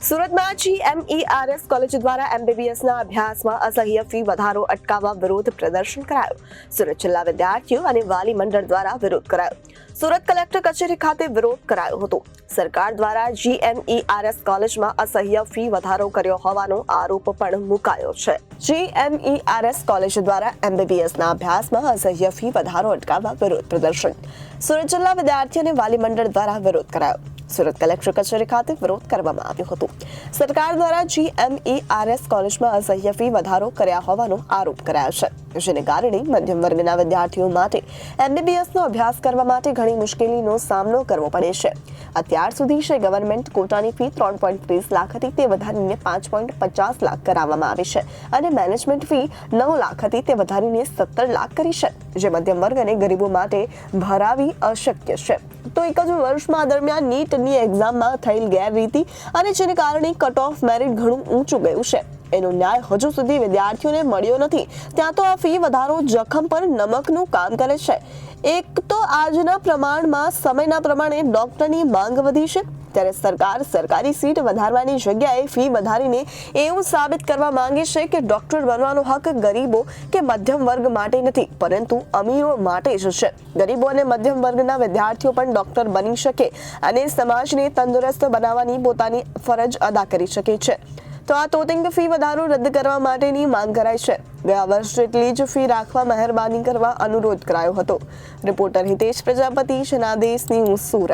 સુરતમાં GMERS college દ્વારા MBBSના અભ્યાસમાં અસહ્ય ફી વધારો અટકાવવા વિરોધ પ્રદર્શન કરાયું. સુરત જિલ્લા વિદ્યાર્થીઓ અને વાલી મંડળ દ્વારા વિરોધ કરાયો. સુરત કલેક્ટર કચેરી ખાતે વિરોધ કરાયો હતો. સરકાર દ્વારા GMERS કોલેજમાં અસહ્ય ફી વધારો કર્યો હોવાનો આરોપ પણ મુકાયો છે. GMERS કોલેજ દ્વારા MBBSના અભ્યાસમાં અસહ્ય ફી વધારો અટકાવવા વિરોધ પ્રદર્શન. સુરત જિલ્લા વિદ્યાર્થીઓ અને વાલી મંડળ દ્વારા વિરોધ કરાયો. સુરત કલેક્ટર કચેરી ખાતે વિરોધ કરવામાં આવ્યો હતો. સરકાર દ્વારા GMERS કોલેજમાં અસહ્ય ફી વધારો કર્યા હોવાનો આરોપ કરાયો છે, જેને કારણે મધ્યમ વર્ગના વિદ્યાર્થીઓ માટે MBBSનો અભ્યાસ કરવા માટે ઘણી મુશ્કેલીનો સામનો કરવો પડે છે. અત્યાર સુધી છે ગવર્મેન્ટ કોટાની ફી 3.30 લાખ હતી, તે વધારીને 5.50 લાખ કરાવવામાં આવી છે અને મેનેજમેન્ટ ફી 9 લાખ હતી, તે વધારીને 17 લાખ કરી છે, જે મધ્યમ વર્ગ અને ગરીબો માટે ભરાવી અશક્ય છે. તો એક જ વર્ષમાં દરમિયાન નીટની એક્ઝામમાં થયેલ ગેરરીતિ અને જેને કારણે કટ ઓફ મેરિટ ઘણું ઊંચું ગયું છે, એનો ન્યાય હજુ સુધી વિદ્યાર્થીઓને મળ્યો નથી. ત્યાં તો આ ફી વધારો જખમ પર નમકનું કામ કરે છે. એક તો આજના પ્રમાણમાં સમયના પ્રમાણે ડોક્ટરની માંગ વધી છે, ત્યારે સરકાર સરકારી સીટ વધારવાની જગ્યાએ ફી વધારીને એવું સાબિત કરવા માંગે છે કે ડોક્ટર બનવાનો હક ગરીબો કે મધ્યમ વર્ગ માટે નથી, પરંતુ અમીરો માટે જ છે. ગરીબો અને મધ્યમ વર્ગના વિદ્યાર્થીઓ પણ ડોક્ટર બની શકે અને સમાજને તંદુરસ્ત બનાવવાની પોતાની ફરજ અદા કરી શકે છે. તો આ તોતિંગ ફી વધારો રદ કરવા માટેની માંગ કરાઈ છે. ગયા વર્ષ જેટલી જ ફી રાખવા મહેરબાની કરવા અનુરોધ કરાયો હતો. Reporter Hitesh Prajapati, Janadesh news, Surat.